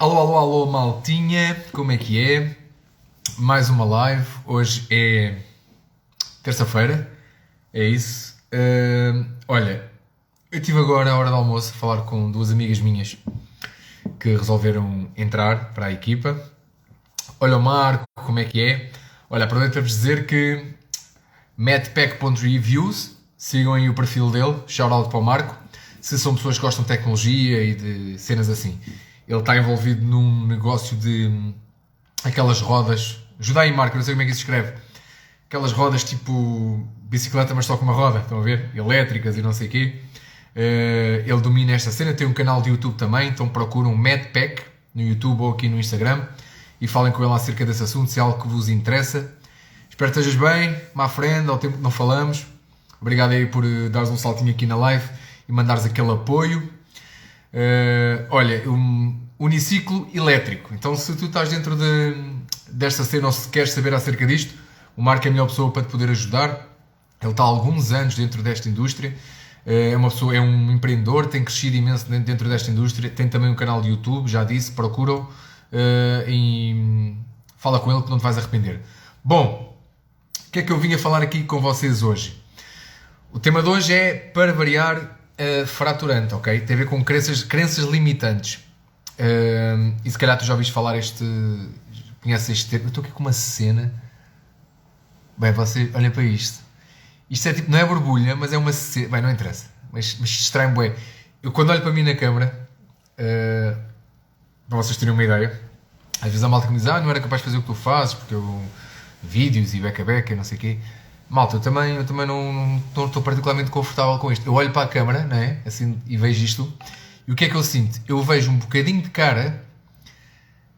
Alô, alô, alô, maltinha, como é que é? Mais uma live, hoje é terça-feira, é isso. Olha, eu estive agora à hora do almoço a falar com duas amigas minhas que resolveram entrar para a equipa. Olha o Marco, como é que é? Olha, aproveito para vos dizer que madpack.reviews, sigam aí o perfil dele, shout-out para o Marco, se são pessoas que gostam de tecnologia e de cenas assim. Ele está envolvido num negócio de aquelas rodas. Ajuda aí, Marco, não sei como é que isso se escreve. Aquelas rodas tipo bicicleta, mas só com uma roda, estão a ver? Elétricas e não sei o quê. Ele domina esta cena, tem um canal de YouTube também, então procuram Madpack no YouTube ou aqui no Instagram e falem com ele acerca desse assunto, se é algo que vos interessa. Espero que estejas bem, my friend, ao tempo que não falamos. Obrigado aí por dares um saltinho aqui na live e mandares aquele apoio. Olha, um uniciclo elétrico. Então, se tu estás dentro desta cena ou se queres saber acerca disto, o Marco é a melhor pessoa para te poder ajudar. Ele está há alguns anos dentro desta indústria. É uma pessoa, é um empreendedor, tem crescido imenso dentro desta indústria. Tem também um canal de YouTube, já disse, procura-o e fala com ele que não te vais arrepender. Bom, o que é que eu vim a falar aqui com vocês hoje? O tema de hoje é, para variar, fraturante, ok? Tem a ver com crenças limitantes. E se calhar tu já ouviste falar conheces este termo. Eu estou aqui com uma cena. Bem, você olha para isto. Isto é tipo, não é borbulha, mas é uma cena. Bem, não interessa. Mas distrai-me bem. Eu quando olho para mim na câmara, para vocês terem uma ideia, às vezes a malta que me diz, não era capaz de fazer o que tu fazes, porque eu vídeos e beca-beca e não sei o quê. Malta, eu também não estou particularmente confortável com isto. Eu olho para a câmara, não é? Assim, e vejo isto. E o que é que eu sinto? Eu vejo um bocadinho de cara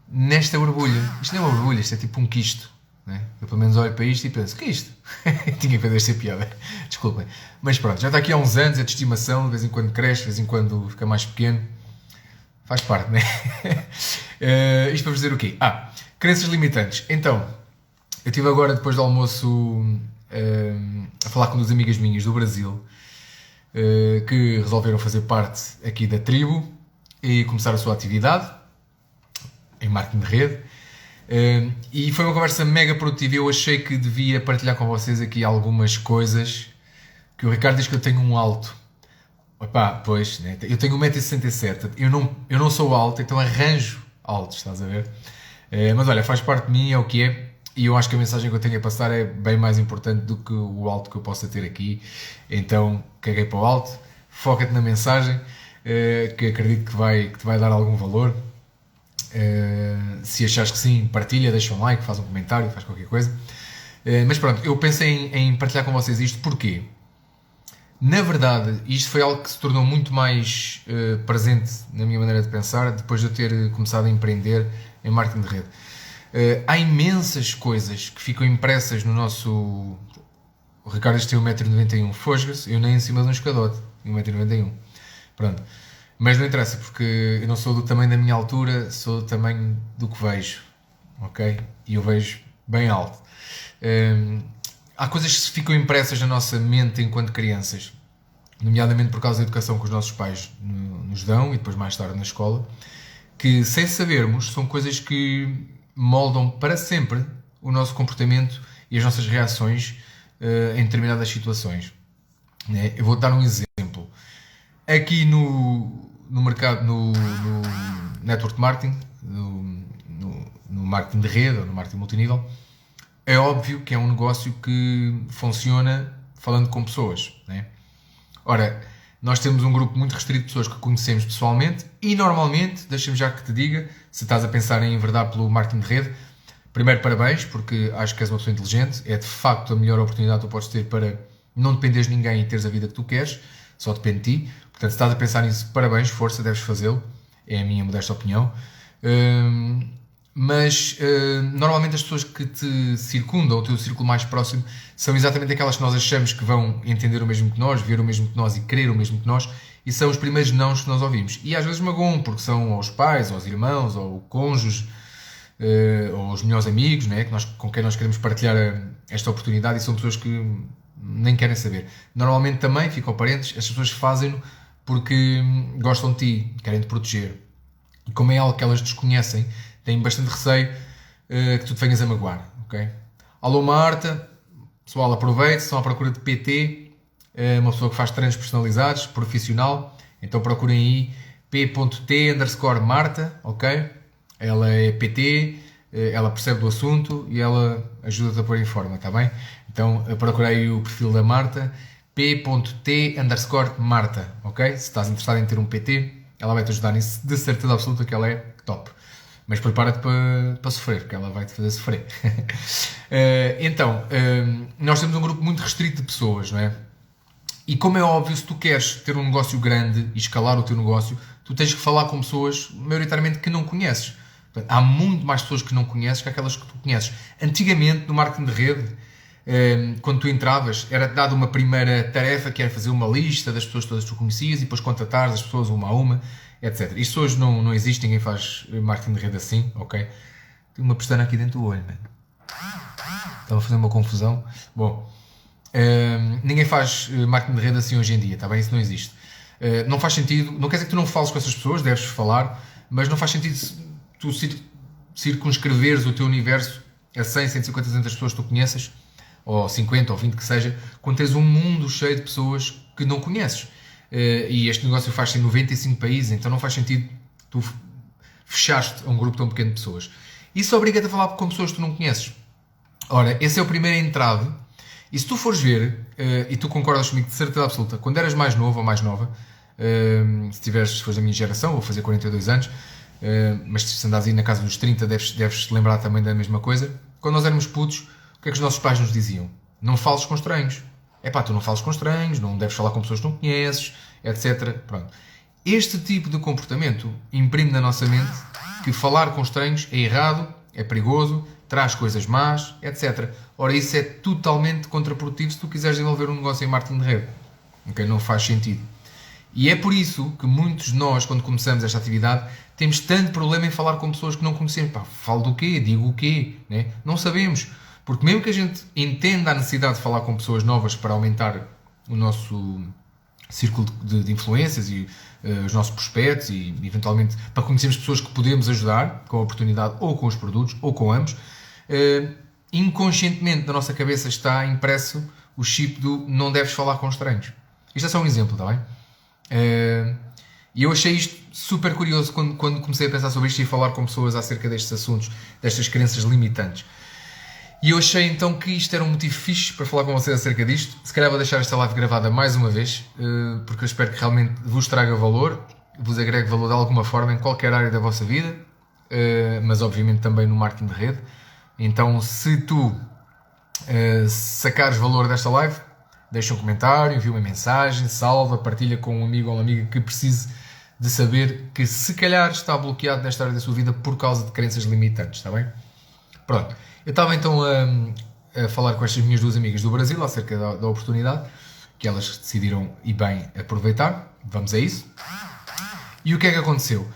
nesta borbulha. Isto não é uma borbulha, isto é tipo um quisto. Não é? Eu pelo menos olho para isto e penso, que é isto? Tinha que fazer esta piada. Desculpem. Mas pronto, já está aqui há uns anos, é de estimação, de vez em quando cresce, de vez em quando fica mais pequeno. Faz parte, não é? Isto para vos dizer o quê? Crenças limitantes. Então, eu estive agora, depois do almoço, a falar com duas amigas minhas do Brasil que resolveram fazer parte aqui da tribo e começar a sua atividade em marketing de rede, e foi uma conversa mega produtiva. Eu achei que devia partilhar com vocês aqui algumas coisas que o Ricardo diz que eu tenho um alto. Epá, pois, né? Eu tenho 1,67m, eu não sou alto, então arranjo altos, estás a ver? Mas olha, faz parte de mim, é o que é. E eu acho que a mensagem que eu tenho a passar é bem mais importante do que o alto que eu possa ter aqui. Então, caguei para o alto, foca-te na mensagem, que acredito que te vai dar algum valor. Se achares que sim, partilha, deixa um like, faz um comentário, faz qualquer coisa. Mas pronto, eu pensei em partilhar com vocês isto porque, na verdade, isto foi algo que se tornou muito mais presente na minha maneira de pensar depois de eu ter começado a empreender em marketing de rede. Há imensas coisas que ficam impressas no nosso... O Ricardo tem 1,91m, fosga-se, eu nem em cima de um escadote, 1,91m. Pronto. Mas não interessa, porque eu não sou do tamanho da minha altura, sou do tamanho do que vejo, ok? E eu vejo bem alto. Há coisas que ficam impressas na nossa mente enquanto crianças, nomeadamente por causa da educação que os nossos pais nos dão e depois mais tarde na escola, que sem sabermos são coisas que moldam para sempre o nosso comportamento e as nossas reações em determinadas situações. Eu vou dar um exemplo. Aqui no mercado, no network marketing, no marketing de rede ou no marketing multinível, é óbvio que é um negócio que funciona falando com pessoas, né? Ora, nós temos um grupo muito restrito de pessoas que conhecemos pessoalmente e normalmente, deixa-me já que te diga, se estás a pensar em enverdar pelo marketing de rede, primeiro parabéns, porque acho que és uma pessoa inteligente, é de facto a melhor oportunidade que tu podes ter para não dependeres de ninguém e teres a vida que tu queres, só depende de ti. Portanto, se estás a pensar nisso, parabéns, força, deves fazê-lo, é a minha modesta opinião. Mas normalmente as pessoas que te circundam, o teu círculo mais próximo, são exatamente aquelas que nós achamos que vão entender o mesmo que nós, ver o mesmo que nós e querer o mesmo que nós, e são os primeiros nãos que nós ouvimos. E às vezes magoam, porque são aos pais, aos irmãos, ou cônjuges, ou os melhores amigos, né, com quem nós queremos partilhar esta oportunidade, e são pessoas que nem querem saber. Normalmente também ficam parentes, as pessoas fazem-no porque gostam de ti, querem te proteger. E como é algo que elas desconhecem, têm bastante receio que tu te venhas a magoar, ok? Alô Marta, pessoal, aproveite, se estão à procura de PT, uma pessoa que faz treinos personalizados, profissional, então procurem aí p.t_Marta, ok? Ela é PT, ela percebe do assunto e ela ajuda-te a pôr em forma, está bem? Então procurei o perfil da Marta, p.t_Marta, ok? Se estás interessado em ter um PT, ela vai-te ajudar nisso, de certeza absoluta que ela é top. Mas prepara-te para sofrer, porque ela vai-te fazer sofrer. Então, nós temos um grupo muito restrito de pessoas, não é? E como é óbvio, se tu queres ter um negócio grande e escalar o teu negócio, tu tens que falar com pessoas, maioritariamente, que não conheces. Portanto, há muito mais pessoas que não conheces que aquelas que tu conheces. Antigamente, no marketing de rede, quando tu entravas, era-te dada uma primeira tarefa, que era fazer uma lista das pessoas todas que tu conhecias e depois contactar as pessoas uma a uma, etc. Isto hoje não existe, ninguém faz marketing de rede assim, ok? Tem uma pestana aqui dentro do olho, mano. Estava a fazer uma confusão. Bom, ninguém faz marketing de rede assim hoje em dia, está bem? Isso não existe. Não faz sentido, não quer dizer que tu não fales com essas pessoas, deves falar, mas não faz sentido tu circunscreveres o teu universo a 100, 150, 200 pessoas que tu conheças, ou 50 ou 20 que seja, quando tens um mundo cheio de pessoas que não conheces. E este negócio faz-se em 95 países, então não faz sentido tu fechaste a um grupo tão pequeno de pessoas. Isso obriga-te a falar com pessoas que tu não conheces. Ora, esse é o primeiro entrave. E se tu fores ver, e tu concordas comigo de certeza absoluta, quando eras mais novo ou mais nova, se fores da minha geração, vou fazer 42 anos, mas se andares aí na casa dos 30, deves lembrar também da mesma coisa. Quando nós éramos putos, o que é que os nossos pais nos diziam? Não fales com estranhos. Tu não fales com estranhos, não deves falar com pessoas que não conheces, etc. Pronto. Este tipo de comportamento imprime na nossa mente que falar com estranhos é errado, é perigoso, traz coisas más, etc. Ora, isso é totalmente contraprodutivo se tu quiseres desenvolver um negócio em marketing de rede. Okay? Não faz sentido. E é por isso que muitos de nós, quando começamos esta atividade, temos tanto problema em falar com pessoas que não conhecemos. Falo do quê? Digo o quê? Né? Não sabemos. Porque mesmo que a gente entenda a necessidade de falar com pessoas novas para aumentar o nosso círculo de influências e os nossos prospectos e eventualmente para conhecermos pessoas que podemos ajudar com a oportunidade ou com os produtos ou com ambos, inconscientemente na nossa cabeça está impresso o chip do não deves falar com estranhos. Isto é só um exemplo, está bem? E eu achei isto super curioso quando comecei a pensar sobre isto e a falar com pessoas acerca destes assuntos, destas crenças limitantes. E eu achei então que isto era um motivo fixe para falar com vocês acerca disto. Se calhar vou deixar esta live gravada mais uma vez, porque eu espero que realmente vos traga valor, vos agregue valor de alguma forma em qualquer área da vossa vida, mas obviamente também no marketing de rede. Então, se tu sacares valor desta live, deixa um comentário, envia uma mensagem, salva, partilha com um amigo ou uma amiga que precise de saber que se calhar está bloqueado nesta área da sua vida por causa de crenças limitantes, está bem? Pronto. Eu estava então a falar com estas minhas duas amigas do Brasil acerca da oportunidade, que elas decidiram e bem aproveitar. Vamos a isso. E o que é que aconteceu?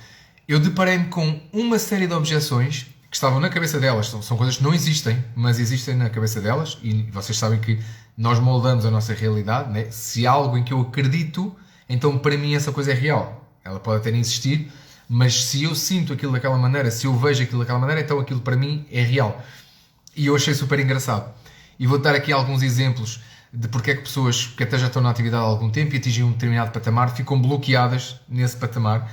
Eu deparei-me com uma série de objeções que estavam na cabeça delas. São coisas que não existem, mas existem na cabeça delas. E vocês sabem que nós moldamos a nossa realidade, né? Se há algo em que eu acredito, então para mim essa coisa é real. Ela pode até nem existir, mas se eu sinto aquilo daquela maneira, se eu vejo aquilo daquela maneira, então aquilo para mim é real. E eu achei super engraçado. E vou dar aqui alguns exemplos de porque é que pessoas que até já estão na atividade há algum tempo e atingem um determinado patamar ficam bloqueadas nesse patamar.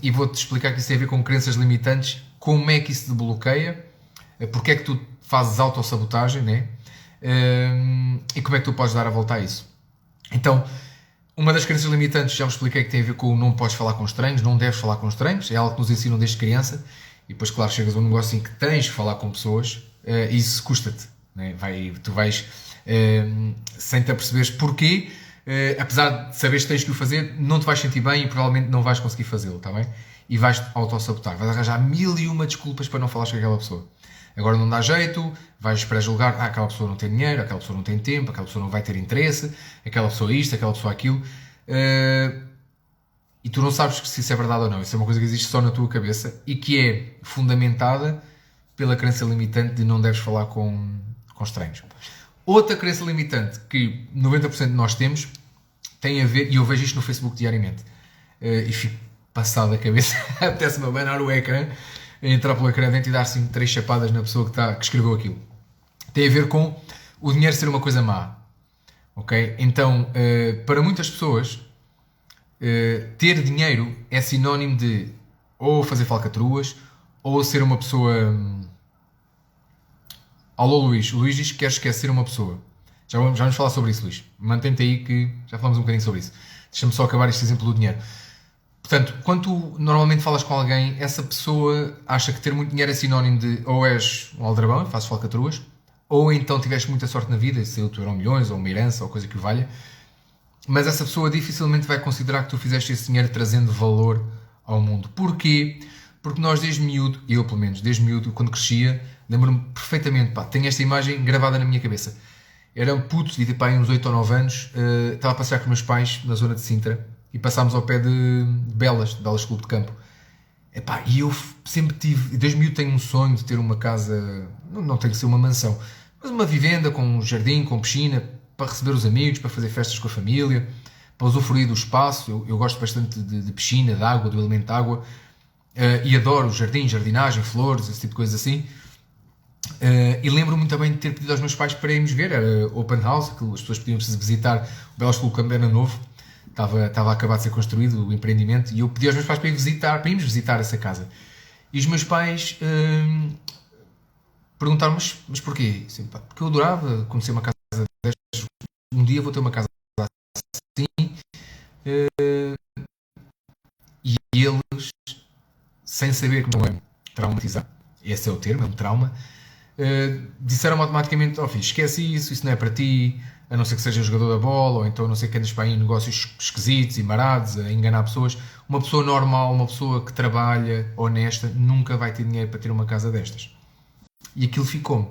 E vou-te explicar que isso tem a ver com crenças limitantes, como é que isso te bloqueia, porque é que tu fazes autossabotagem, né? E como é que tu podes dar a volta a isso. Então, uma das crenças limitantes, já vos expliquei, que tem a ver com não podes falar com estranhos, não deves falar com estranhos, é algo que nos ensinam desde criança. E depois, claro, chegas a um negócio em que tens que falar com pessoas, e isso custa-te. Né? Tu vais, sem te aperceberes porquê, apesar de saberes que tens que o fazer, não te vais sentir bem e provavelmente não vais conseguir fazê-lo, está bem? E vais-te autossabotar. Vais arranjar 1001 desculpas para não falares com aquela pessoa. Agora não dá jeito, vais pré-julgar, aquela pessoa não tem dinheiro, aquela pessoa não tem tempo, aquela pessoa não vai ter interesse, aquela pessoa isto, aquela pessoa aquilo. E tu não sabes se isso é verdade ou não. Isso é uma coisa que existe só na tua cabeça e que é fundamentada pela crença limitante de não deves falar com estranhos. Outra crença limitante que 90% de nós temos tem a ver, e eu vejo isto no Facebook diariamente, e fico passado a cabeça, apetece-me abanar o ecrã, entrar pelo ecrã dentro e dar assim 3 chapadas na pessoa que escreveu aquilo. Tem a ver com o dinheiro ser uma coisa má. Ok? Então, para muitas pessoas, ter dinheiro é sinónimo de ou fazer falcatruas ou ser uma pessoa. Alô Luís, o Luís diz que quer esquecer uma pessoa. Já vamos falar sobre isso, Luís. Mantém-te aí que já falamos um bocadinho sobre isso. Deixa-me só acabar este exemplo do dinheiro. Portanto, quando tu normalmente falas com alguém, essa pessoa acha que ter muito dinheiro é sinónimo de ou és um aldrabão e fazes falcatruas, ou então tiveste muita sorte na vida e saiu-te milhões ou uma herança ou coisa que o valha, mas essa pessoa dificilmente vai considerar que tu fizeste esse dinheiro trazendo valor ao mundo. Porquê? Porque nós desde miúdo, eu pelo menos, desde miúdo, quando crescia, lembro-me perfeitamente, tenho esta imagem gravada na minha cabeça. Era um puto, devia ter uns 8 ou 9 anos, estava a passear com meus pais na zona de Sintra e passámos ao pé de Belas Clube de Campo. E eu sempre tive, desde miúdo tenho um sonho de ter uma casa, não tem que ser uma mansão, mas uma vivenda com um jardim, com piscina, para receber os amigos, para fazer festas com a família, para usufruir do espaço. Eu gosto bastante de piscina, de água, do elemento de água, e adoro jardim, jardinagem, flores, esse tipo de coisas assim. E lembro-me muito bem de ter pedido aos meus pais para irmos ver, era open house, que as pessoas podiam visitar o Belas Clube de Campo, era novo, estava a acabar de ser construído o empreendimento, e eu pedi aos meus pais para irmos visitar essa casa. E os meus pais perguntaram, mas porquê? Porque eu adorava conhecer uma casa destas, um dia vou ter uma casa assim, e eles, sem saber que não é traumatizar, esse é o termo, é um trauma, disseram automaticamente, filho, esquece isso não é para ti, a não ser que seja jogador da bola, ou então a não ser que andes para aí em negócios esquisitos e marados, a enganar pessoas. Uma pessoa normal, uma pessoa que trabalha, honesta, nunca vai ter dinheiro para ter uma casa destas. E aquilo ficou-me.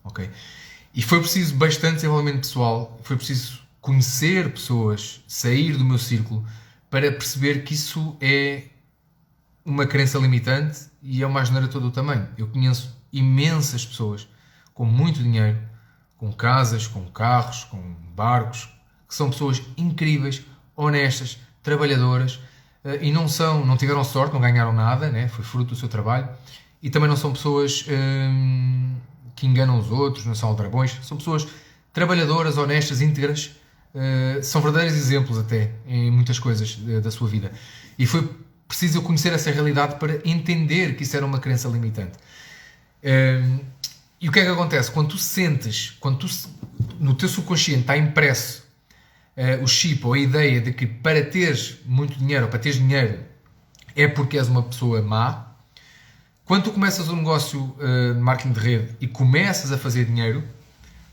Ok? E foi preciso bastante desenvolvimento pessoal, foi preciso conhecer pessoas, sair do meu círculo, para perceber que isso é uma crença limitante e é uma asneira todo o tamanho. Eu conheço imensas pessoas com muito dinheiro, com casas, com carros, com barcos, que são pessoas incríveis, honestas, trabalhadoras, e não tiveram sorte, não ganharam nada, né? Foi fruto do seu trabalho, e também não são pessoas que enganam os outros, não são aldrabões, são pessoas trabalhadoras, honestas, íntegras, são verdadeiros exemplos até em muitas coisas da sua vida. E foi preciso eu conhecer essa realidade para entender que isso era uma crença limitante. E o que é que acontece? Quando tu sentes, no teu subconsciente está impresso o chip ou a ideia de que para teres muito dinheiro ou para teres dinheiro é porque és uma pessoa má, quando tu começas um negócio de marketing de rede e começas a fazer dinheiro,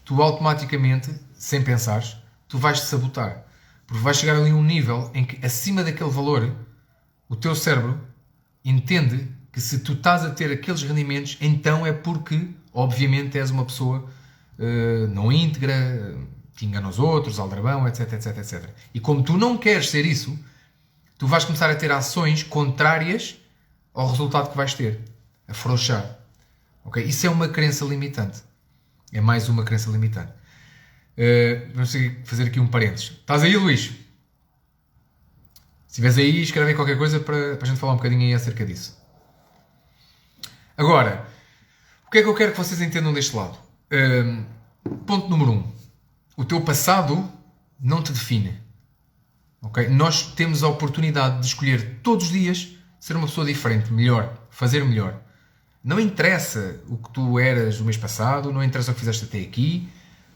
tu automaticamente, sem pensares, tu vais-te sabotar. Porque vais chegar ali a um nível em que acima daquele valor o teu cérebro entende que se tu estás a ter aqueles rendimentos, então é porque, obviamente, és uma pessoa não íntegra, que engana os outros, aldrabão, etc, etc, etc. E como tu não queres ser isso, tu vais começar a ter ações contrárias ao resultado que vais ter. Afrouxar. Okay? Isso é uma crença limitante. É mais uma crença limitante. Vamos fazer aqui um parênteses. Estás aí, Luís? Se estiveres aí, escreve aí qualquer coisa para a gente falar um bocadinho aí acerca disso. Agora, o que é que eu quero que vocês entendam deste lado? Ponto número 1. O teu passado não te define. Okay? Nós temos a oportunidade de escolher todos os dias ser uma pessoa diferente, melhor, fazer melhor. Não interessa o que tu eras no mês passado, não interessa o que fizeste até aqui.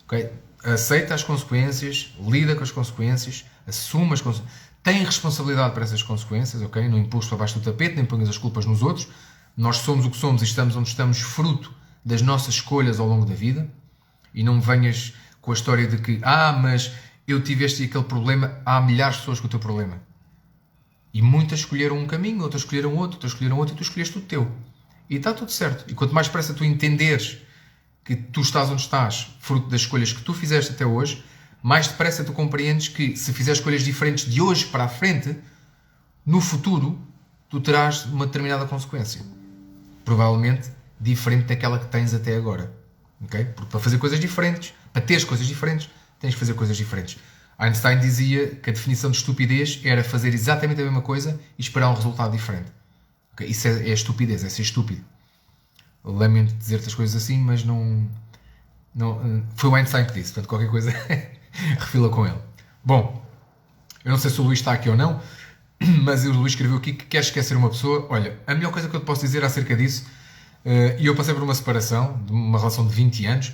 Okay? Aceita as consequências, lida com as consequências, assume as consequências. Tem responsabilidade para essas consequências, ok? Não empurres para baixo do tapete, nem ponhas as culpas nos outros. Nós somos o que somos e estamos onde estamos fruto das nossas escolhas ao longo da vida. E não me venhas com a história de que mas eu tive este e aquele problema, há milhares de pessoas com o teu problema. E muitas escolheram um caminho, outras escolheram outro e tu escolheste o teu. E está tudo certo. E quanto mais depressa tu entenderes que tu estás onde estás, fruto das escolhas que tu fizeste até hoje, mais depressa tu compreendes que se fizeres escolhas diferentes de hoje para a frente, no futuro, tu terás uma determinada consequência. Provavelmente diferente daquela que tens até agora. Okay? Porque para fazer coisas diferentes, para teres coisas diferentes, tens de fazer coisas diferentes. Einstein dizia que a definição de estupidez era fazer exatamente a mesma coisa e esperar um resultado diferente. Okay? Isso é estupidez, é ser estúpido. Lamento dizer-te as coisas assim, mas não foi o Einstein que disse, portanto qualquer coisa refila com ele. Bom, eu não sei se o Luís está aqui ou não, mas o Luís escreveu aqui que quer esquecer uma pessoa. Olha, a melhor coisa que eu te posso dizer acerca disso, e eu passei por uma separação, de uma relação de 20 anos,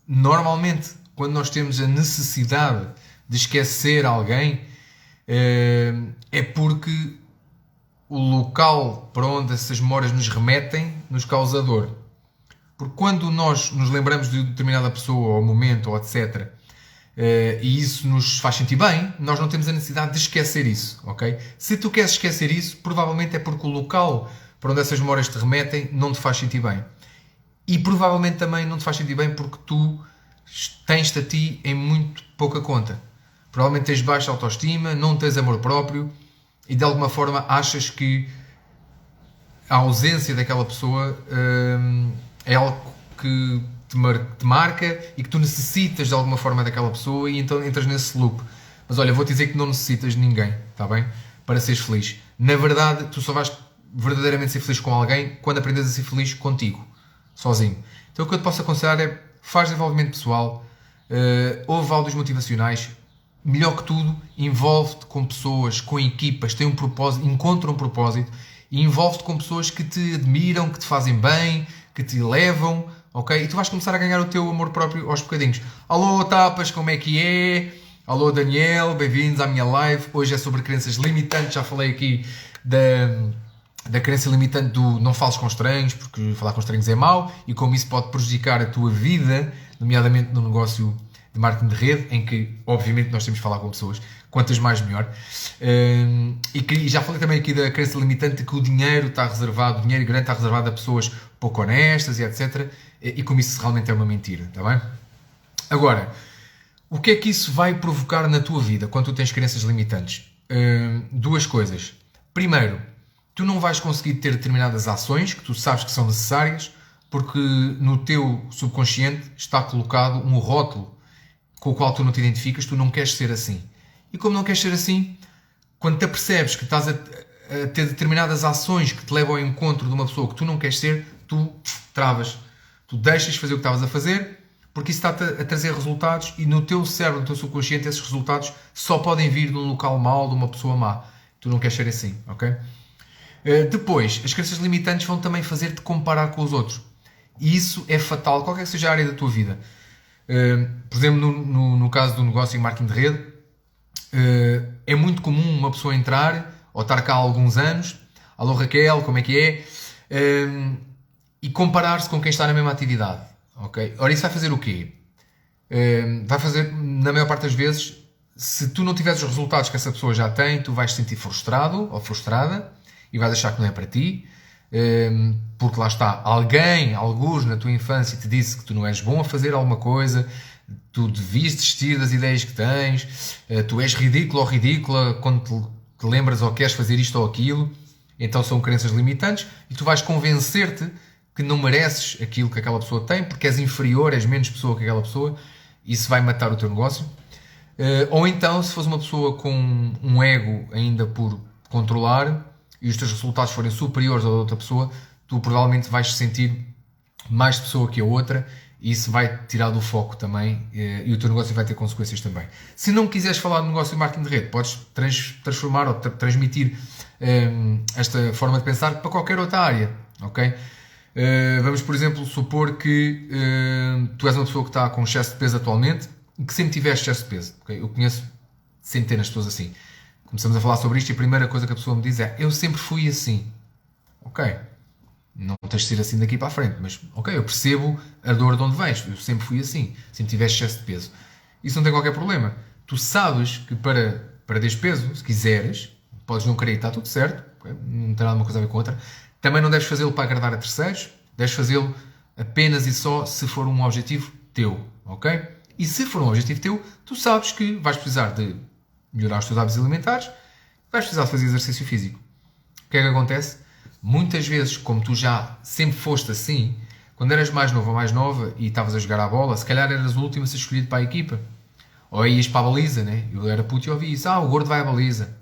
normalmente quando nós temos a necessidade de esquecer alguém, é porque o local para onde essas memórias nos remetem nos causa dor. Porque quando nós nos lembramos de determinada pessoa, ou momento, ou etc., e isso nos faz sentir bem, nós não temos a necessidade de esquecer isso, ok? Se tu queres esquecer isso, provavelmente é porque o local para onde essas memórias te remetem não te faz sentir bem. E provavelmente também não te faz sentir bem porque tu tens-te a ti em muito pouca conta. Provavelmente tens baixa autoestima, não tens amor próprio e de alguma forma achas que a ausência daquela pessoa é algo que te marca e que tu necessitas de alguma forma daquela pessoa e então entras nesse loop. Mas olha, vou-te dizer que não necessitas de ninguém, está bem? Para seres feliz. Na verdade, tu só vais verdadeiramente ser feliz com alguém quando aprendes a ser feliz contigo, sozinho. Então o que eu te posso aconselhar é, faz desenvolvimento pessoal, ouve áudios motivacionais, melhor que tudo, envolve-te com pessoas, com equipas, tem um propósito, encontra um propósito e envolve-te com pessoas que te admiram, que te fazem bem, que te elevam, ok? E tu vais começar a ganhar o teu amor próprio aos bocadinhos. Alô, Tapas, como é que é? Alô, Daniel, bem-vindos à minha live. Hoje é sobre crenças limitantes. Já falei aqui da crença limitante do não fales com estranhos, porque falar com estranhos é mau e como isso pode prejudicar a tua vida, nomeadamente no negócio de marketing de rede, em que, obviamente, nós temos de falar com pessoas. Quantas mais, melhor. E já falei também aqui da crença limitante de que o dinheiro está reservado, o dinheiro grande está reservado a pessoas pouco honestas e etc. E como isso realmente é uma mentira, está bem? Agora, o que é que isso vai provocar na tua vida quando tu tens crenças limitantes? Duas coisas. Primeiro, tu não vais conseguir ter determinadas ações que tu sabes que são necessárias porque no teu subconsciente está colocado um rótulo com o qual tu não te identificas, tu não queres ser assim. E como não queres ser assim, quando te apercebes que estás a ter determinadas ações que te levam ao encontro de uma pessoa que tu não queres ser, tu travas. Tu deixas de fazer o que estavas a fazer porque isso está a trazer resultados e no teu cérebro, no teu subconsciente, esses resultados só podem vir de um local mau, de uma pessoa má. Tu não queres ser assim, ok? Depois, as crenças limitantes vão também fazer-te comparar com os outros. E isso é fatal, qualquer que seja a área da tua vida. Por exemplo, no caso do negócio em marketing de rede, é muito comum uma pessoa entrar ou estar cá há alguns anos, alô Raquel, como é que é? E comparar-se com quem está na mesma atividade. Okay? Ora, isso vai fazer o quê? Vai fazer, na maior parte das vezes, se tu não tiveres os resultados que essa pessoa já tem, tu vais te sentir frustrado ou frustrada e vais achar que não é para ti, porque lá está, alguns na tua infância te disse que tu não és bom a fazer alguma coisa, tu devias desistir das ideias que tens, tu és ridículo ou ridícula quando te lembras ou queres fazer isto ou aquilo, então são crenças limitantes e tu vais convencer-te que não mereces aquilo que aquela pessoa tem porque és inferior, és menos pessoa que aquela pessoa, isso vai matar o teu negócio. Ou então, se fores uma pessoa com um ego ainda por controlar e os teus resultados forem superiores ao da outra pessoa, tu provavelmente vais sentir mais pessoa que a outra e isso vai tirar do foco também e o teu negócio vai ter consequências também. Se não quiseres falar de negócio e marketing de rede, podes transformar ou transmitir esta forma de pensar para qualquer outra área, ok? Vamos, por exemplo, supor que tu és uma pessoa que está com excesso de peso atualmente e que sempre tiveste excesso de peso, ok? Eu conheço centenas de pessoas assim. Começamos a falar sobre isto e a primeira coisa que a pessoa me diz é: eu sempre fui assim. Ok, não tens de ser assim daqui para a frente, mas ok, eu percebo a dor de onde vens, eu sempre fui assim, sempre tiveste excesso de peso. Isso não tem qualquer problema. Tu sabes que para perderes peso, se quiseres, podes não querer e está tudo certo, okay? Não tem nada uma coisa a ver com outra. Também não deves fazê-lo para agradar a terceiros, deves fazê-lo apenas e só se for um objetivo teu, ok? E se for um objetivo teu, tu sabes que vais precisar de melhorar os teus hábitos alimentares, vais precisar de fazer exercício físico. O que é que acontece? Muitas vezes, como tu já sempre foste assim, quando eras mais novo ou mais nova e estavas a jogar à bola, se calhar eras o último a ser escolhido para a equipa. Ou ias para a baliza, né? Eu era puto e ouvi isso. O gordo vai à baliza.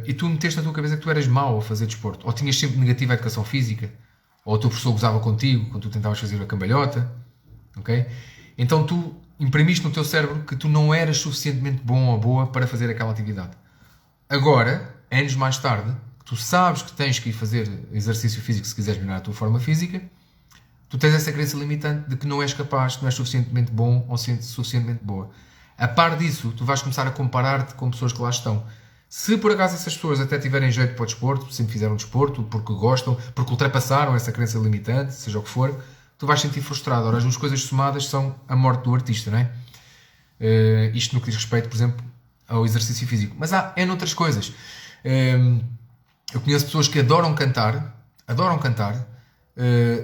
E tu meteste na tua cabeça que tu eras mau a fazer desporto. Ou tinhas sempre negativa a educação física. Ou o teu professor gozava contigo quando tu tentavas fazer a cambalhota. Ok? Então tu imprimiste no teu cérebro que tu não eras suficientemente bom ou boa para fazer aquela atividade. Agora, anos mais tarde, tu sabes que tens que ir fazer exercício físico se quiseres melhorar a tua forma física, tu tens essa crença limitante de que não és capaz, não és suficientemente bom ou suficientemente boa. A par disso, tu vais começar a comparar-te com pessoas que lá estão. Se por acaso essas pessoas até tiverem jeito para o desporto, sempre fizeram desporto, porque gostam, porque ultrapassaram essa crença limitante, seja o que for, tu vais sentir frustrado. Ora, as duas coisas somadas são a morte do artista, não é? Isto no que diz respeito, por exemplo, ao exercício físico. Mas há noutras coisas. Eu conheço pessoas que adoram cantar,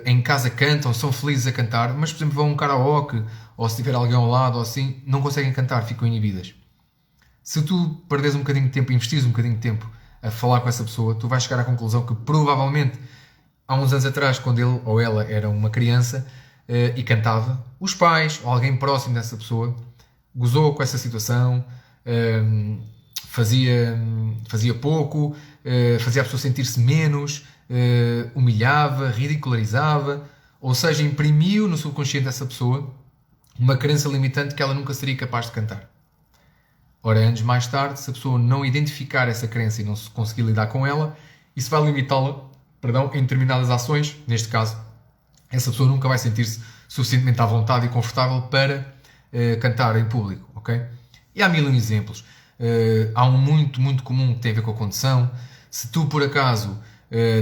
em casa cantam, são felizes a cantar, mas, por exemplo, vão a um karaoke, ou se tiver alguém ao lado, ou assim, não conseguem cantar, ficam inibidas. Se tu perdes um bocadinho de tempo, investires um bocadinho de tempo a falar com essa pessoa, tu vais chegar à conclusão que provavelmente há uns anos atrás, quando ele ou ela era uma criança e cantava, os pais ou alguém próximo dessa pessoa gozou com essa situação, fazia pouco, fazia a pessoa sentir-se menos, humilhava, ridicularizava, ou seja, imprimiu no subconsciente dessa pessoa uma crença limitante que ela nunca seria capaz de cantar. Ora, anos mais tarde, se a pessoa não identificar essa crença e não se conseguir lidar com ela, isso vai limitá-la, em determinadas ações. Neste caso, essa pessoa nunca vai sentir-se suficientemente à vontade e confortável para cantar em público, ok? E há mil exemplos. Há um muito comum que tem a ver com a condução. Se tu, por acaso,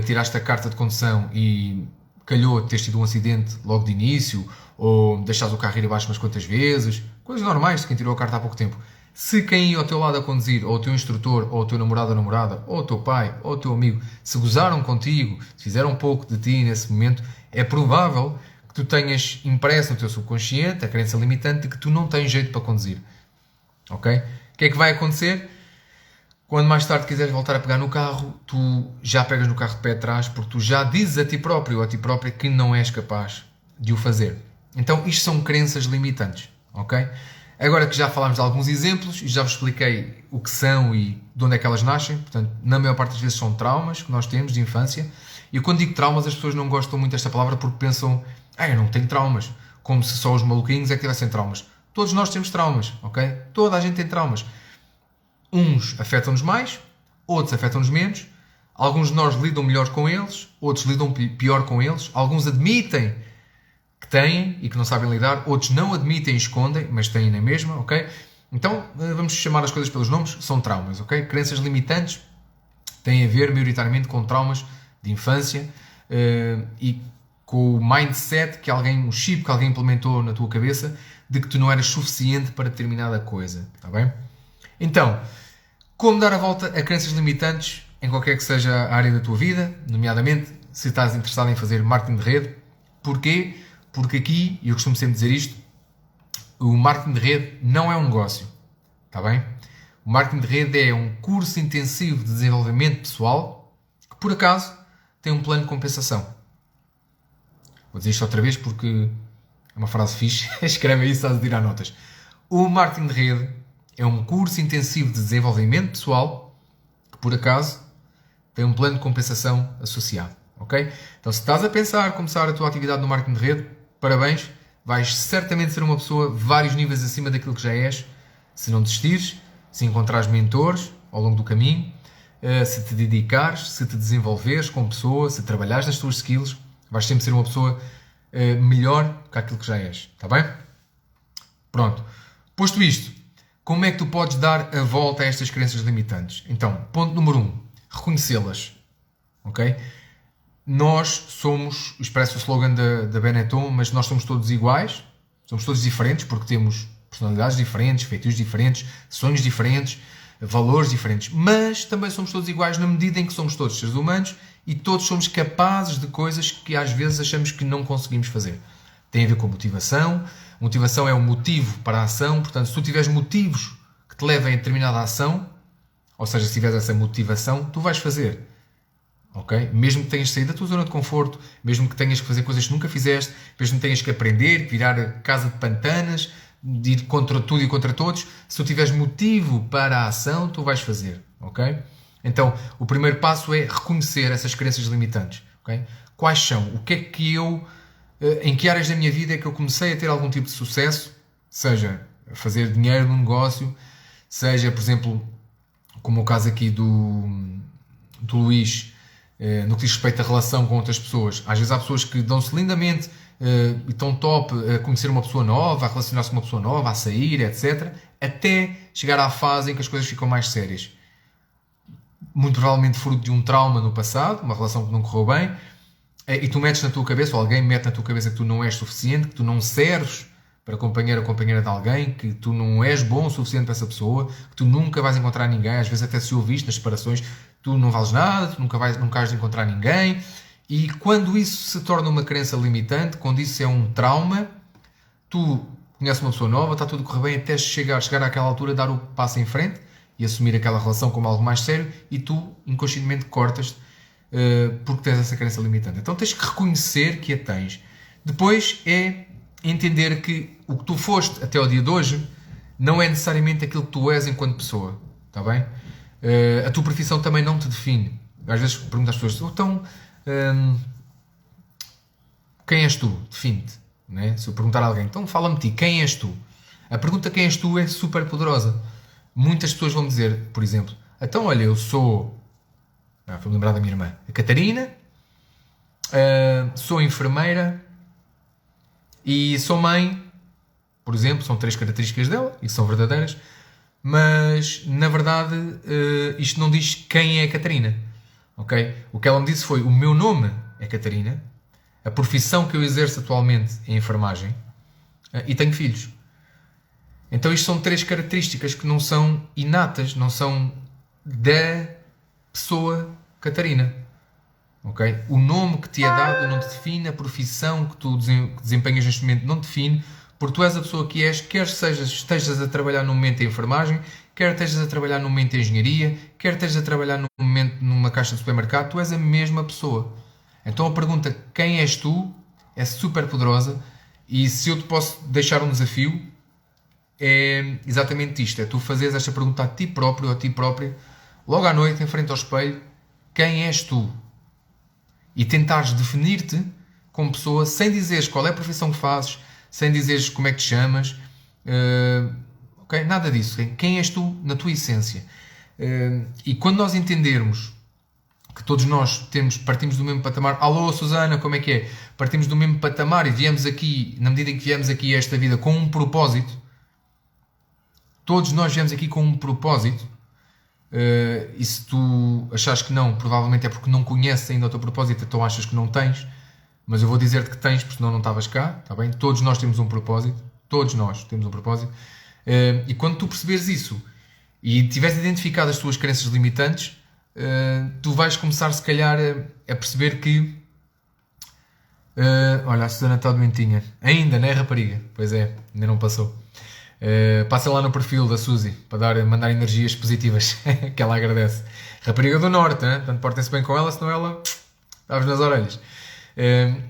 tiraste a carta de condução e calhou de teres tido um acidente logo de início, ou deixaste o carro ir abaixo umas quantas vezes, coisas normais de quem tirou a carta há pouco tempo. Se quem ia ao teu lado a conduzir, ou o teu instrutor, ou o teu namorado ou namorada, ou o teu pai, ou o teu amigo, se gozaram contigo, se fizeram um pouco de ti nesse momento, é provável que tu tenhas impresso no teu subconsciente a crença limitante de que tu não tens jeito para conduzir. Ok? O que é que vai acontecer? Quando mais tarde quiseres voltar a pegar no carro, tu já pegas no carro de pé atrás, porque tu já dizes a ti próprio ou a ti própria que não és capaz de o fazer. Então, isto são crenças limitantes. Ok? Agora que já falámos de alguns exemplos e já vos expliquei o que são e de onde é que elas nascem, portanto, na maior parte das vezes são traumas que nós temos de infância. E quando digo traumas, as pessoas não gostam muito desta palavra porque pensam, eu não tenho traumas, como se só os maluquinhos é que tivessem traumas. Todos nós temos traumas, ok? Toda a gente tem traumas. Uns afetam-nos mais, outros afetam-nos menos. Alguns de nós lidam melhor com eles, outros lidam pior com eles. Alguns admitem que têm e que não sabem lidar, outros não admitem e escondem, mas têm na mesma, ok? Então, vamos chamar as coisas pelos nomes, são traumas, ok? Crenças limitantes têm a ver, maioritariamente, com traumas de infância e com o mindset que alguém, um chip que alguém implementou na tua cabeça de que tu não eras suficiente para determinada coisa, está bem? Então, como dar a volta a crenças limitantes em qualquer que seja a área da tua vida, nomeadamente se estás interessado em fazer marketing de rede. Porquê? Porque aqui, e eu costumo sempre dizer isto, o marketing de rede não é um negócio, está bem? O marketing de rede é um curso intensivo de desenvolvimento pessoal que, por acaso, tem um plano de compensação. Vou dizer isto outra vez porque é uma frase fixe. Escreve aí se estás a tirar notas. O marketing de rede é um curso intensivo de desenvolvimento pessoal que, por acaso, tem um plano de compensação associado. Ok? Então, se estás a pensar começar a tua atividade no marketing de rede, parabéns, vais certamente ser uma pessoa vários níveis acima daquilo que já és, se não desistires, se encontrares mentores ao longo do caminho, se te dedicares, se te desenvolveres como pessoa, se trabalhares nas tuas skills, vais sempre ser uma pessoa melhor que aquilo que já és. Está bem? Pronto. Posto isto, como é que tu podes dar a volta a estas crenças limitantes? Então, ponto número 1, reconhecê-las. Ok? Nós somos, expressa o slogan da Benetton, mas nós somos todos iguais, somos todos diferentes porque temos personalidades diferentes, feitios diferentes, sonhos diferentes, valores diferentes, mas também somos todos iguais na medida em que somos todos seres humanos e todos somos capazes de coisas que às vezes achamos que não conseguimos fazer. Tem a ver com motivação. Motivação é um motivo para a ação, portanto, se tu tiveres motivos que te levem a determinada ação, ou seja, se tiveres essa motivação, tu vais fazer. Okay? Mesmo que tenhas de sair da tua zona de conforto, mesmo que tenhas que fazer coisas que nunca fizeste, mesmo que tenhas que aprender, que virar casa de pantanas, de ir contra tudo e contra todos. Se tu tiveres motivo para a ação, tu vais fazer, ok? Então, o primeiro passo é reconhecer essas crenças limitantes, ok? Quais são? O que é que em que áreas da minha vida é que eu comecei a ter algum tipo de sucesso, seja a fazer dinheiro no negócio, seja, por exemplo, como o caso aqui do Luís, no que diz respeito à relação com outras pessoas. Às vezes há pessoas que dão-se lindamente e estão top a conhecer uma pessoa nova, a relacionar-se com uma pessoa nova, a sair, etc. Até chegar à fase em que as coisas ficam mais sérias. Muito provavelmente fruto de um trauma no passado, uma relação que não correu bem, e tu metes na tua cabeça, ou alguém mete na tua cabeça que tu não és suficiente, que tu não serves para companheiro ou companheira de alguém, que tu não és bom o suficiente para essa pessoa, que tu nunca vais encontrar ninguém, às vezes até se ouviste nas separações, tu não vales nada, tu nunca vais encontrar ninguém, e quando isso se torna uma crença limitante, quando isso é um trauma, tu conheces uma pessoa nova, está tudo a correr bem até chegar àquela altura, dar o passo em frente e assumir aquela relação como algo mais sério, e tu inconscientemente cortas porque tens essa crença limitante. Então tens que reconhecer que a tens. Depois é entender que o que tu foste até ao dia de hoje não é necessariamente aquilo que tu és enquanto pessoa, está bem? A tua profissão também não te define. Às vezes pergunto às pessoas, então, quem és tu? Define-te. Né? Se eu perguntar a alguém, então fala-me de ti, quem és tu? A pergunta quem és tu é super poderosa. Muitas pessoas vão dizer, por exemplo, então olha, eu sou... Vou lembrar da minha irmã, a Catarina, sou enfermeira e sou mãe, por exemplo, são 3 características dela e são verdadeiras, mas na verdade isto não diz quem é a Catarina, ok? O que ela me disse foi, o meu nome é Catarina, a profissão que eu exerço atualmente é enfermagem e tenho filhos. Então isto são 3 características que não são inatas, não são da pessoa Catarina, ok? O nome que te é dado não te define, a profissão que tu desempenhas neste momento não te define, porque tu és a pessoa que és, quer estejas a trabalhar no momento em enfermagem, quer estejas a trabalhar no momento em engenharia, quer estejas a trabalhar no momento numa caixa de supermercado, tu és a mesma pessoa. Então a pergunta quem és tu é super poderosa, e se eu te posso deixar um desafio é exatamente isto, é tu fazeres esta pergunta a ti próprio ou a ti própria logo à noite, em frente ao espelho, quem és tu? E tentares definir-te como pessoa, sem dizeres qual é a profissão que fazes, sem dizeres como é que te chamas, okay? Nada disso. Quem és tu na tua essência? E quando nós entendermos que todos nós partimos do mesmo patamar, alô Susana, como é que é? Partimos do mesmo patamar e viemos aqui, na medida em que viemos aqui a esta vida com um propósito, todos nós viemos aqui com um propósito. E se tu achares que não, provavelmente é porque não conheces ainda o teu propósito, então achas que não tens, mas eu vou dizer-te que tens, porque senão não estavas cá, está bem? Todos nós temos um propósito, todos nós temos um propósito, e quando tu perceberes isso e tiveres identificado as tuas crenças limitantes, tu vais começar se calhar a perceber que olha, a Susana está doentinha ainda, não é, rapariga? Pois é, ainda não passou. Passa lá no perfil da Suzy para mandar energias positivas que ela agradece. Rapariga do Norte, hein? Portanto, portem-se bem com ela, senão ela dá-vos nas orelhas.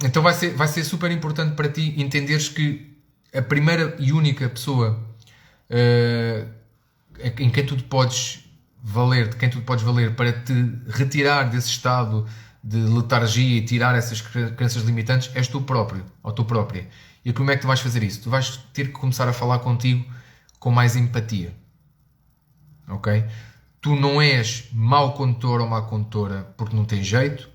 Então vai ser super importante para ti entenderes que a primeira e única pessoa em quem tu te podes valer, de quem tu te podes valer para te retirar desse estado de letargia e tirar essas crenças limitantes és tu próprio ou tu própria. E como é que tu vais fazer isso? Tu vais ter que começar a falar contigo com mais empatia. Ok? Tu não és mau condutor ou má condutora porque não tens jeito.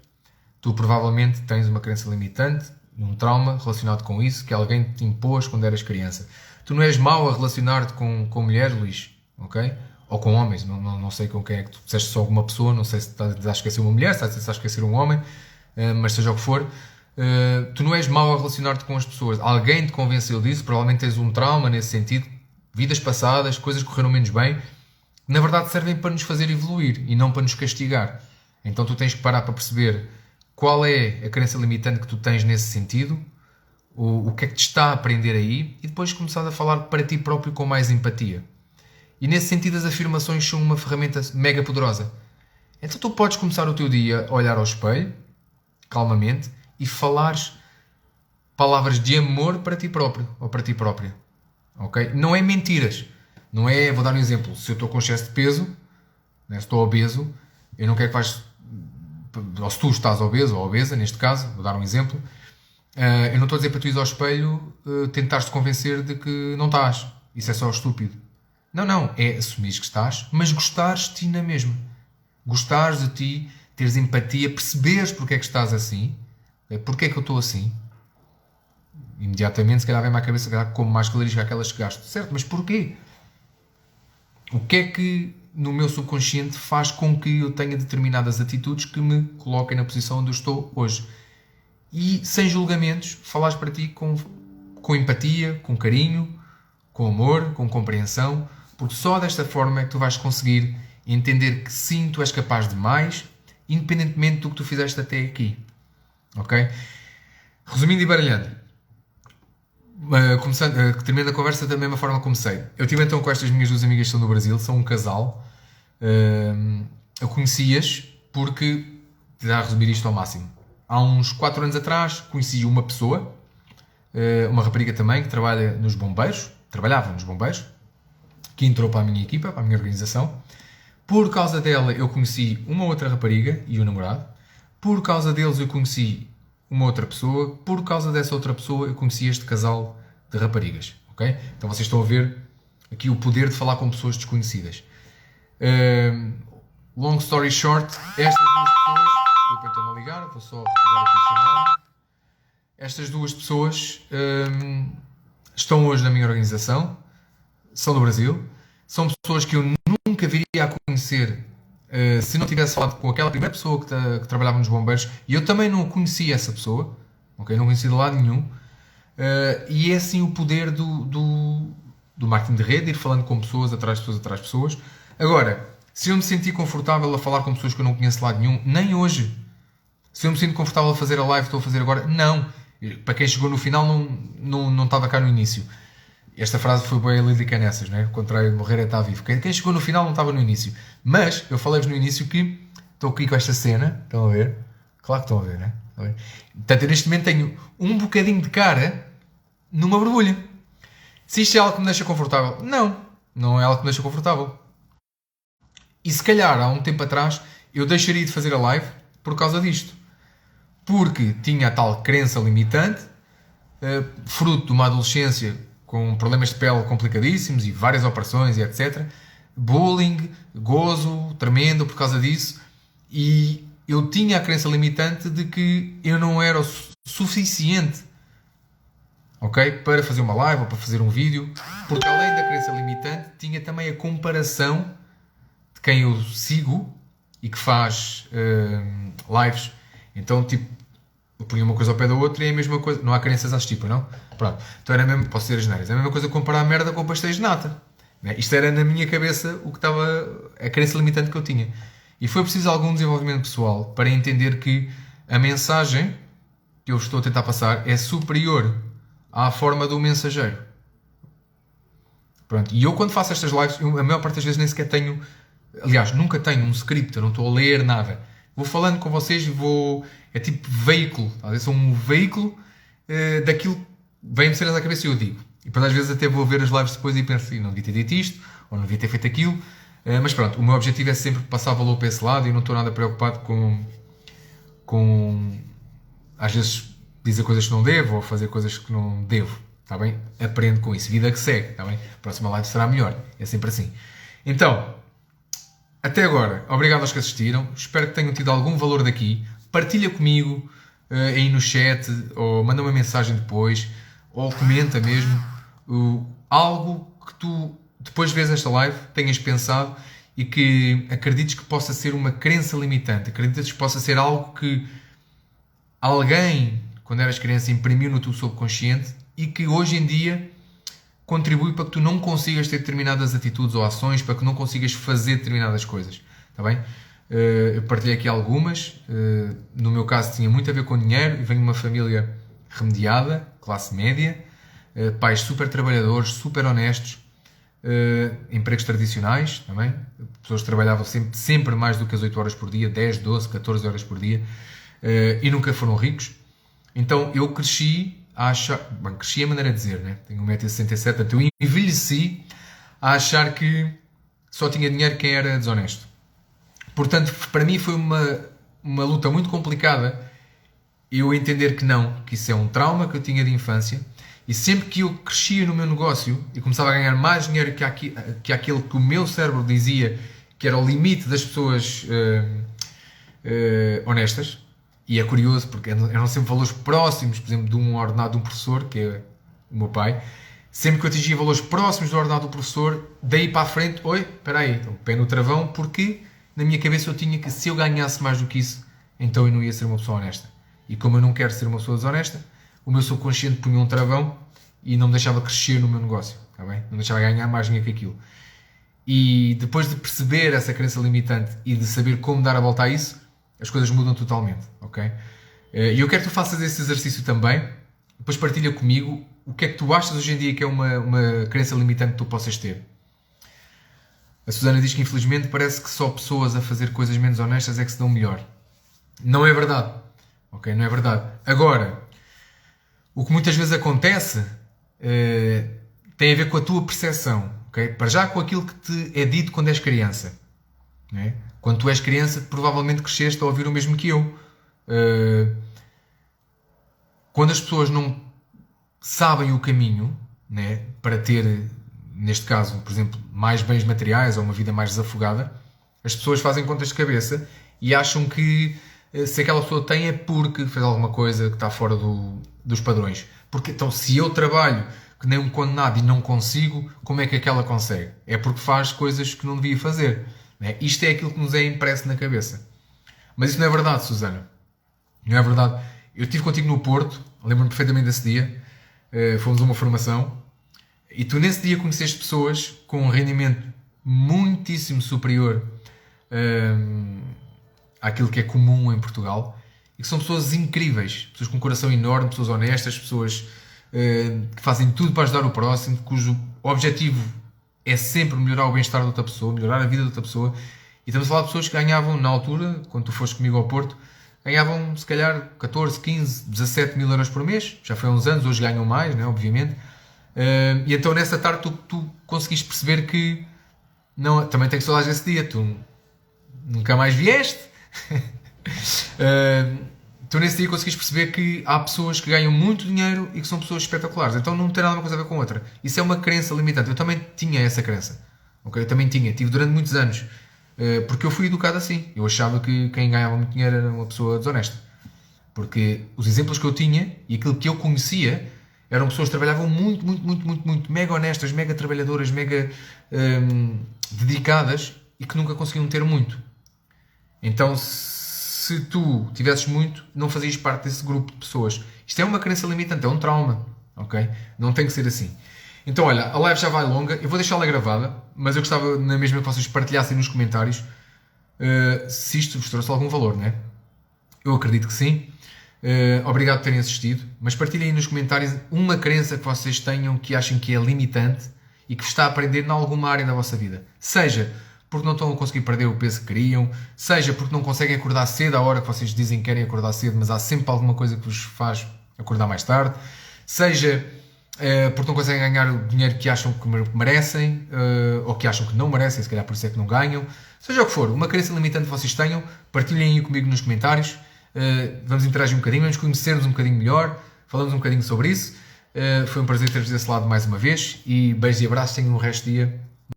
Tu provavelmente tens uma crença limitante, um trauma relacionado com isso, que alguém te impôs quando eras criança. Tu não és mau a relacionar-te com mulheres, Luís. Ok? Ou com homens. Não sei com quem é que tu disseste, só alguma pessoa. Não sei se estás a esquecer uma mulher, se estás a esquecer um homem. Mas seja o que for... tu não és mau a relacionar-te com as pessoas. Alguém te convenceu disso, provavelmente tens um trauma nesse sentido, vidas passadas, coisas que correram menos bem, que na verdade servem para nos fazer evoluir e não para nos castigar. Então tu tens que parar para perceber qual é a crença limitante que tu tens nesse sentido, o que é que te está a aprender aí, e depois começar a falar para ti próprio com mais empatia. E nesse sentido as afirmações são uma ferramenta mega poderosa. Então tu podes começar o teu dia a olhar ao espelho, calmamente, e falares palavras de amor para ti próprio ou para ti própria. ok? Não é mentiras. Não é, vou dar um exemplo, se eu estou com excesso de peso, né, se estou obeso, eu não quero que vais, ou se tu estás obeso ou obesa, neste caso, vou dar um exemplo, eu não estou a dizer para tu ires ao espelho tentares-te convencer de que não estás. Isso é só estúpido. Não, não. É assumir que estás, mas gostares de ti na mesma. Gostares de ti, teres empatia, perceberes porque é que estás assim, porque é que eu estou assim. Imediatamente, se calhar vem-me à cabeça, se calhar como mais calorias que aquelas que gasto. Certo, mas porquê? O que é que no meu subconsciente faz com que eu tenha determinadas atitudes que me coloquem na posição onde eu estou hoje? E sem julgamentos, falares para ti com empatia, com carinho, com amor, com compreensão, porque só desta forma é que tu vais conseguir entender que sim, tu és capaz de mais, independentemente do que tu fizeste até aqui. Ok? Resumindo e baralhando, terminando a conversa da mesma forma que comecei. Eu estive então com estas minhas duas amigas que estão no Brasil, são um casal. Eu conheci-as porque, te dá a resumir isto ao máximo. Há uns 4 anos atrás conheci uma pessoa, uma rapariga também, que trabalhava nos bombeiros, que entrou para a minha equipa, para a minha organização. Por causa dela eu conheci uma outra rapariga e o namorado. Por causa deles eu conheci uma outra pessoa. Por causa dessa outra pessoa eu conheci este casal de raparigas. Okay? Então vocês estão a ver aqui o poder de falar com pessoas desconhecidas. Long story short, estas duas pessoas... Desculpa, estou-me a ligar, vou só recuperar aqui a chamada. Estas duas pessoas estão hoje na minha organização, são do Brasil, são pessoas que eu nunca viria a conhecer se não tivesse falado com aquela primeira pessoa que trabalhava nos bombeiros, e eu também não conhecia essa pessoa, okay? Não conhecia de lado nenhum, e é assim o poder do marketing de rede, ir falando com pessoas, atrás de pessoas, atrás de pessoas. Agora, se eu me sentir confortável a falar com pessoas que eu não conheço de lado nenhum, nem hoje. Se eu me sinto confortável a fazer a live que estou a fazer agora, não. Para quem chegou no final, não estava cá no início. Esta frase foi bem lírica nessas, né? O contrário de morrer é estar vivo. Quem chegou no final não estava no início. Mas, eu falei-vos no início que estou aqui com esta cena. Estão a ver? Claro que estão a ver, né? Portanto, eu neste momento tenho um bocadinho de cara numa borbulha. Se isto é algo que me deixa confortável? Não. Não é algo que me deixa confortável. E se calhar, há um tempo atrás, eu deixaria de fazer a live por causa disto. Porque tinha a tal crença limitante, fruto de uma adolescência com problemas de pele complicadíssimos e várias operações e etc. Bullying, gozo tremendo por causa disso. E eu tinha a crença limitante de que eu não era o suficiente, ok, para fazer uma live ou para fazer um vídeo. Porque além da crença limitante, tinha também a comparação de quem eu sigo e que faz lives. Então, tipo, eu punha uma coisa ao pé da outra e é a mesma coisa. Não há crenças às tipo, não? Pronto. Então era mesmo, posso ser asneiras, é a mesma coisa que comparar a merda com pastéis de nata. Né? Isto era na minha cabeça o que estava, a crença limitante que eu tinha. E foi preciso algum desenvolvimento pessoal para entender que a mensagem que eu estou a tentar passar é superior à forma do mensageiro. Pronto. E eu quando faço estas lives, a maior parte das vezes nem sequer tenho, aliás, nunca tenho um script, eu não estou a ler nada. Vou falando com vocês e vou... É tipo veículo. Talvez sou um veículo daquilo que vem-me cenas à cabeça e eu digo. E depois às vezes até vou ver as lives depois e penso, não devia ter dito isto, ou não devia ter feito aquilo. Mas pronto, o meu objetivo é sempre passar valor para esse lado e não estou nada preocupado com às vezes dizer coisas que não devo ou fazer coisas que não devo. Está bem? Aprendo com isso. Vida que segue. Está bem? A próxima live será melhor. É sempre assim. Então... Até agora, obrigado aos que assistiram. Espero que tenham tido algum valor daqui. Partilha comigo aí no chat, ou manda uma mensagem depois, ou comenta mesmo algo que tu, depois de veres esta live, tenhas pensado e que acredites que possa ser uma crença limitante. Acredites que possa ser algo que alguém, quando eras criança, imprimiu no teu subconsciente e que hoje em dia contribui para que tu não consigas ter determinadas atitudes ou ações, para que não consigas fazer determinadas coisas. Está bem? Eu partilhei aqui algumas. No meu caso tinha muito a ver com dinheiro. Eu venho de uma família remediada, classe média, pais super trabalhadores, super honestos, empregos tradicionais também. Pessoas que trabalhavam sempre mais do que as 8 horas por dia, 10, 12, 14 horas por dia, e nunca foram ricos. Então eu cresci a achar... Bem, cresci a maneira de dizer, né? Tenho 1,67m, portanto eu envelheci a achar que só tinha dinheiro quem era desonesto. Portanto, para mim foi uma luta muito complicada eu entender que não, que isso é um trauma que eu tinha de infância, e sempre que eu crescia no meu negócio e começava a ganhar mais dinheiro que aquele que o meu cérebro dizia que era o limite das pessoas honestas, e é curioso porque eram sempre valores próximos, por exemplo, de um ordenado de um professor, que é o meu pai. Sempre que eu atingia valores próximos do ordenado do professor, daí para a frente, espera aí, então, pé no travão, porque na minha cabeça eu tinha que, se eu ganhasse mais do que isso, então eu não ia ser uma pessoa honesta. E como eu não quero ser uma pessoa desonesta, o meu subconsciente punha um travão e não me deixava crescer no meu negócio, está bem? Não me deixava ganhar mais dinheiro que aquilo. E depois de perceber essa crença limitante e de saber como dar a volta a isso, as coisas mudam totalmente, ok? E eu quero que tu faças esse exercício também, depois partilha comigo o que é que tu achas hoje em dia que é uma crença limitante que tu possas ter. A Susana diz que infelizmente parece que só pessoas a fazer coisas menos honestas é que se dão melhor. Não é verdade, ok? Não é verdade. Agora, o que muitas vezes acontece tem a ver com a tua percepção, ok? Para já com aquilo que te é dito quando és criança, né? Quando tu és criança, provavelmente cresceste a ouvir o mesmo que eu. Quando as pessoas não sabem o caminho, né, para ter, neste caso, por exemplo, mais bens materiais ou uma vida mais desafogada, as pessoas fazem contas de cabeça e acham que se aquela pessoa tem é porque fez alguma coisa que está fora dos padrões. Porque então, se eu trabalho que nem um condenado e não consigo, como é que aquela consegue? É porque faz coisas que não devia fazer. Né? Isto é aquilo que nos é impresso na cabeça. Mas isso não é verdade, Susana. Não é verdade. Eu estive contigo no Porto, lembro-me perfeitamente desse dia, fomos a uma formação, e tu nesse dia conheceste pessoas com um rendimento muitíssimo superior àquilo que é comum em Portugal, e que são pessoas incríveis, pessoas com um coração enorme, pessoas honestas, pessoas que fazem tudo para ajudar o próximo, cujo objetivo é sempre melhorar o bem-estar da outra pessoa, melhorar a vida da outra pessoa. E estamos a falar de pessoas que ganhavam, na altura, quando tu foste comigo ao Porto, ganhavam se calhar 14, 15, 17 mil euros por mês. Já foi há uns anos, hoje ganham mais, né, obviamente. E então nessa tarde tu conseguiste perceber que não, também tenho saudades desse dia, tu nunca mais vieste. Tu nesse dia conseguiste perceber que há pessoas que ganham muito dinheiro e que são pessoas espetaculares, então não tem nada uma coisa a ver com outra. Isso é uma crença limitante. Eu também tinha essa crença, okay? Eu também tive durante muitos anos, porque eu fui educado assim. Eu achava que quem ganhava muito dinheiro era uma pessoa desonesta, porque os exemplos que eu tinha e aquilo que eu conhecia eram pessoas que trabalhavam muito, mega honestas, mega trabalhadoras, mega dedicadas e que nunca conseguiam ter muito. Então, se tu tivesses muito, não fazias parte desse grupo de pessoas. Isto é uma crença limitante, é um trauma, ok? Não tem que ser assim. Então, olha, a live já vai longa, eu vou deixá-la gravada, mas eu gostava na mesma que vocês partilhassem nos comentários se isto vos trouxe algum valor, né? Eu acredito que sim. Obrigado por terem assistido, mas partilhem aí nos comentários uma crença que vocês tenham que achem que é limitante e que vos está a prender em alguma área da vossa vida. Seja porque não estão a conseguir perder o peso que queriam, seja porque não conseguem acordar cedo à hora que vocês dizem que querem acordar cedo, mas há sempre alguma coisa que vos faz acordar mais tarde, seja porque não conseguem ganhar o dinheiro que acham que merecem, ou que acham que não merecem, se calhar por isso é que não ganham, seja o que for, uma crença limitante que vocês tenham, partilhem aí comigo nos comentários, vamos interagir um bocadinho, vamos conhecer-nos um bocadinho melhor, falamos um bocadinho sobre isso. Foi um prazer ter-vos desse lado mais uma vez, e beijos e abraços, tenham um resto de dia